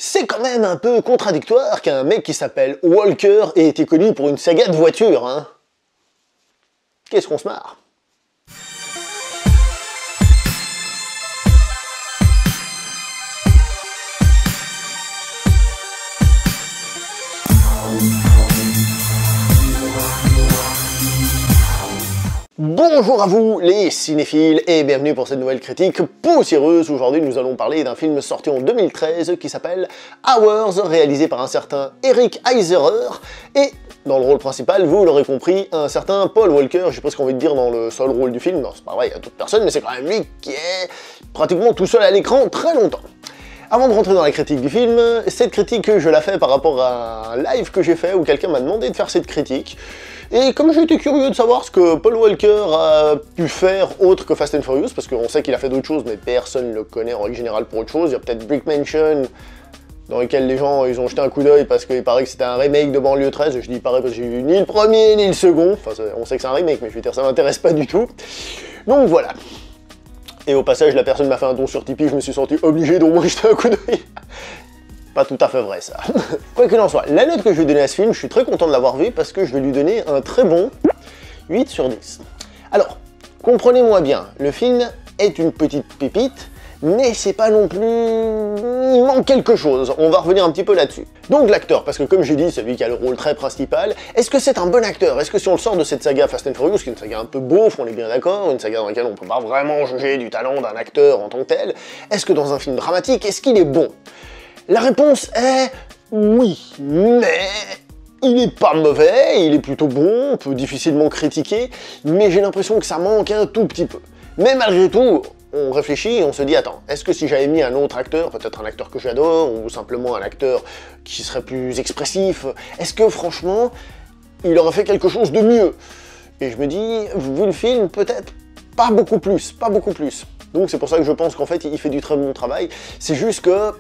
C'est quand même un peu contradictoire qu'un mec qui s'appelle Walker ait été connu pour une saga de voitures, hein. Qu'est-ce qu'on se marre? Bonjour à vous les cinéphiles et bienvenue pour cette nouvelle critique poussiéreuse. Aujourd'hui nous allons parler d'un film sorti en 2013 qui s'appelle Hours, réalisé par un certain Eric Eiserer et dans le rôle principal, vous l'aurez compris, un certain Paul Walker. J'ai presque envie de dire dans le seul rôle du film. Non, c'est pas vrai, il y a d'autres personnes, mais c'est quand même lui qui est pratiquement tout seul à l'écran très longtemps. Avant de rentrer dans la critique du film, cette critique je la fais par rapport à un live que j'ai fait où quelqu'un m'a demandé de faire cette critique. Et comme j'étais curieux de savoir ce que Paul Walker a pu faire autre que Fast and Furious, parce qu'on sait qu'il a fait d'autres choses, mais personne ne le connaît en règle générale pour autre chose. Il y a peut-être Brick Mansion, dans lequel les gens ils ont jeté un coup d'œil parce qu'il paraît que c'était un remake de Banlieue 13. Je dis pareil parce que j'ai vu ni le premier ni le second. Enfin, on sait que c'est un remake, mais je veux dire, ça m'intéresse pas du tout. Donc voilà. Et au passage, la personne m'a fait un don sur Tipeee, je me suis senti obligé d'au moins jeter un coup d'œil. Pas tout à fait vrai, ça. Quoi qu'il en soit, la note que je vais donner à ce film, je suis très content de l'avoir vu parce que je vais lui donner un très bon 8 sur 10. Alors, comprenez-moi bien, le film est une petite pépite, mais c'est pas non plus... il manque quelque chose, on va revenir un petit peu là-dessus. Donc l'acteur, parce que comme j'ai dit, c'est lui qui a le rôle très principal, est-ce que c'est un bon acteur? Est-ce que si on le sort de cette saga Fast and Furious, qui est une saga un peu beauf, on est bien d'accord, une saga dans laquelle on peut pas vraiment juger du talent d'un acteur en tant que tel, est-ce que dans un film dramatique, est-ce qu'il est bon? La réponse est oui, mais il est pas mauvais, il est plutôt bon, on peut difficilement critiquer, mais j'ai l'impression que ça manque un tout petit peu. Mais malgré tout, on réfléchit et on se dit, attends, est-ce que si j'avais mis un autre acteur, peut-être un acteur que j'adore, ou simplement un acteur qui serait plus expressif, est-ce que franchement, il aurait fait quelque chose de mieux? Et je me dis, vu le film, peut-être pas beaucoup plus, pas beaucoup plus. Donc c'est pour ça que je pense qu'en fait, il fait du très bon travail, c'est juste que...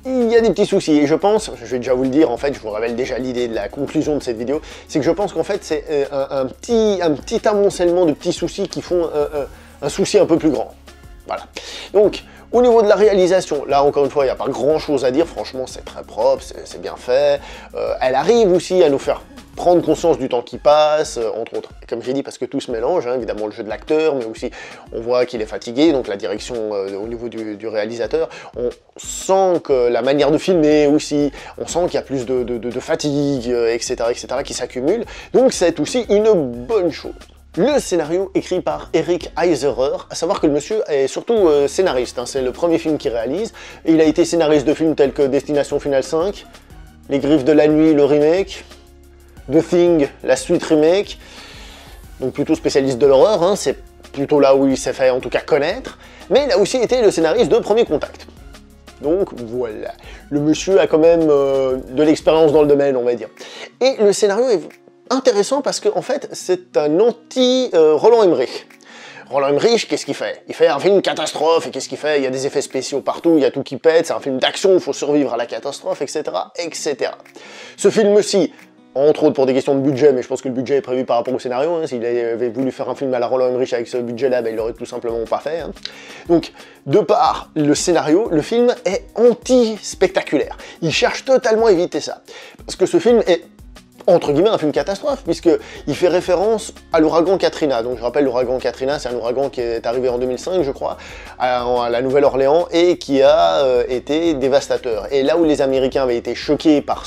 il y a des petits soucis, et je pense, je vais déjà vous le dire, en fait, je vous révèle déjà l'idée de la conclusion de cette vidéo, c'est que je pense qu'en fait, c'est un petit amoncellement de petits soucis qui font un souci un peu plus grand. Voilà. Donc, au niveau de la réalisation, là, encore une fois, il n'y a pas grand-chose à dire, franchement, c'est très propre, c'est bien fait. Elle arrive aussi à nous faire prendre conscience du temps qui passe, entre autres. Comme j'ai dit, parce que tout se mélange, hein, évidemment le jeu de l'acteur, mais aussi on voit qu'il est fatigué, donc la direction au niveau du réalisateur. On sent que la manière de filmer aussi, on sent qu'il y a plus de fatigue, etc., qui s'accumule. Donc c'est aussi une bonne chose. Le scénario écrit par Eric Eiserer, à savoir que le monsieur est surtout scénariste, hein, c'est le premier film qu'il réalise, et il a été scénariste de films tels que Destination Finale 5, Les Griffes de la Nuit, le remake, The Thing, la suite remake, donc plutôt spécialiste de l'horreur, hein, c'est plutôt là où il s'est fait en tout cas connaître, mais il a aussi été le scénariste de Premier Contact. Donc voilà, le monsieur a quand même de l'expérience dans le domaine, on va dire. Et le scénario est intéressant parce qu'en fait, c'est un anti-Roland Emmerich. Roland Emmerich, qu'est-ce qu'il fait? Il fait un film catastrophe, et qu'est-ce qu'il fait? Il y a des effets spéciaux partout, il y a tout qui pète, c'est un film d'action, il faut survivre à la catastrophe, etc., etc. Ce film-ci, entre autres pour des questions de budget, mais je pense que le budget est prévu par rapport au scénario, hein. S'il avait voulu faire un film à la Roland Emmerich avec ce budget-là, ben, il l'aurait tout simplement pas fait, hein. Donc, de par le scénario, le film est anti-spectaculaire. Il cherche totalement à éviter ça. Parce que ce film est, entre guillemets, un film catastrophe, puisqu'il fait référence à l'ouragan Katrina. Donc je rappelle, l'ouragan Katrina, c'est un ouragan qui est arrivé en 2005, je crois, à la Nouvelle-Orléans, et qui a été dévastateur. Et là où les Américains avaient été choqués par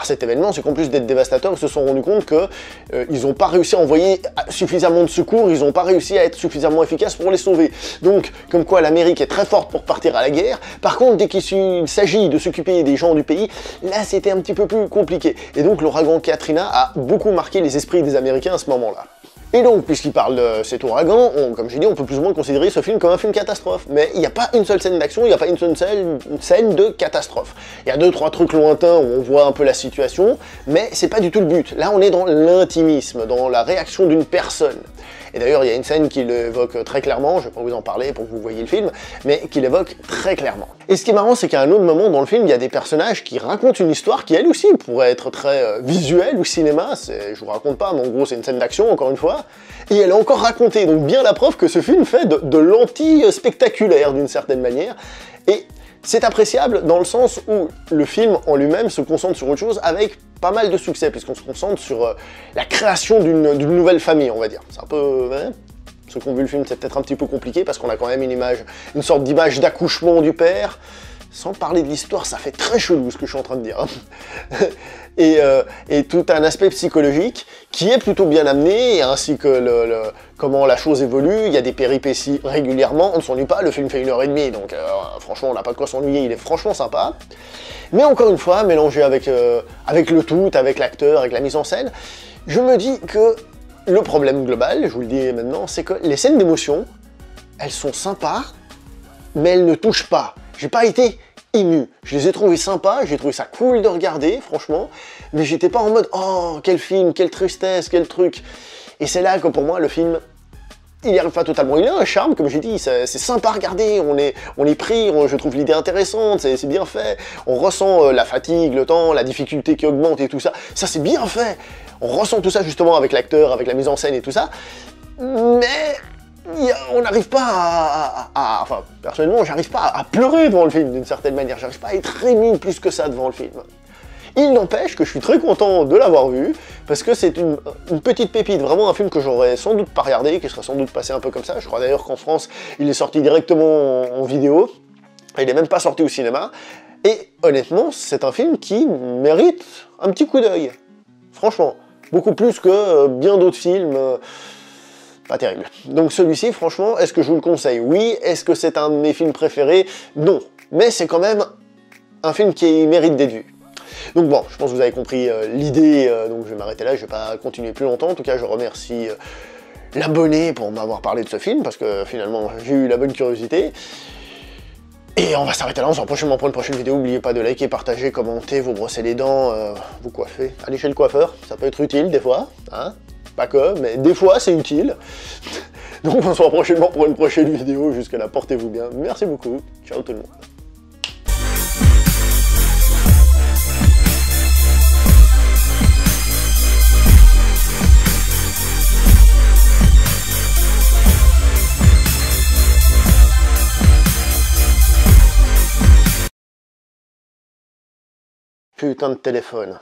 cet événement, c'est qu'en plus d'être dévastateur, ils se sont rendus compte qu'ils n'ont pas réussi à envoyer suffisamment de secours, ils n'ont pas réussi à être suffisamment efficaces pour les sauver. Donc, comme quoi l'Amérique est très forte pour partir à la guerre, par contre, dès qu'il s'agit de s'occuper des gens du pays, là c'était un petit peu plus compliqué. Et donc l'ouragan Katrina a beaucoup marqué les esprits des Américains à ce moment-là. Et donc, puisqu'il parle de cet ouragan, comme j'ai dit, on peut plus ou moins considérer ce film comme un film catastrophe. Mais il n'y a pas une seule scène d'action, il n'y a pas une seule scène de catastrophe. Il y a 2-3 trucs lointains où on voit un peu la situation, mais c'est pas du tout le but. Là, on est dans l'intimisme, dans la réaction d'une personne. Et d'ailleurs, il y a une scène qui l'évoque très clairement, je vais pas vous en parler pour que vous voyez le film, mais qui l'évoque très clairement. Et ce qui est marrant, c'est qu'à un autre moment dans le film, il y a des personnages qui racontent une histoire qui, elle aussi, pourrait être très visuelle ou cinéma, je vous raconte pas, mais en gros, c'est une scène d'action, encore une fois, et elle est encore racontée, donc bien la preuve que ce film fait de l'anti-spectaculaire, d'une certaine manière, et C'est appréciable dans le sens où le film en lui-même se concentre sur autre chose avec pas mal de succès, puisqu'on se concentre sur la création d'une nouvelle famille, on va dire. C'est un peu... Hein, ceux qui ont vu le film, c'est peut-être un petit peu compliqué, parce qu'on a quand même une sorte d'image d'accouchement du père. Sans parler de l'histoire, ça fait très chelou ce que je suis en train de dire. et tout un aspect psychologique qui est plutôt bien amené, ainsi que comment la chose évolue. Il y a des péripéties régulièrement, on ne s'ennuie pas, le film fait 1h30, donc franchement on n'a pas de quoi s'ennuyer, il est franchement sympa. Mais encore une fois, mélangé avec le tout, avec l'acteur, avec la mise en scène, je me dis que le problème global, je vous le dis maintenant, c'est que les scènes d'émotion, elles sont sympas, mais elles ne touchent pas. J'ai pas été ému. Je les ai trouvés sympas, j'ai trouvé ça cool de regarder, franchement, mais j'étais pas en mode « Oh, quel film, quelle tristesse, quel truc !» Et c'est là que pour moi, le film, il n'y arrive pas totalement. Il a un charme, comme j'ai dit, c'est sympa à regarder, on est pris, je trouve l'idée intéressante, c'est bien fait, on ressent la fatigue, le temps, la difficulté qui augmente et tout ça, ça c'est bien fait. On ressent tout ça justement avec l'acteur, avec la mise en scène et tout ça, mais... on n'arrive pas enfin, personnellement, j'arrive pas à pleurer devant le film, d'une certaine manière. J'arrive pas à être ému plus que ça devant le film. Il n'empêche que je suis très content de l'avoir vu, parce que c'est une petite pépite, vraiment un film que j'aurais sans doute pas regardé, qui serait sans doute passé un peu comme ça. Je crois d'ailleurs qu'en France, il est sorti directement en vidéo, il n'est même pas sorti au cinéma. Et honnêtement, c'est un film qui mérite un petit coup d'œil. Franchement, beaucoup plus que bien d'autres films... pas terrible. Donc celui-ci, franchement, est-ce que je vous le conseille? Oui. Est-ce que c'est un de mes films préférés? Non. Mais c'est quand même un film qui mérite d'être vu. Donc bon, je pense que vous avez compris l'idée, donc je vais m'arrêter là, je vais pas continuer plus longtemps. En tout cas, je remercie l'abonné pour m'avoir parlé de ce film, parce que finalement, j'ai eu la bonne curiosité. Et on va s'arrêter là, on se retrouve prochainement pour une prochaine vidéo. N'oubliez pas de liker, partager, commenter, vous brosser les dents, vous coiffer. Allez chez le coiffeur, ça peut être utile des fois, hein. Pas que, mais des fois c'est utile. Donc on se revoit prochainement pour une prochaine vidéo. Jusqu'à là, portez-vous bien. Merci beaucoup. Ciao tout le monde. Putain de téléphone.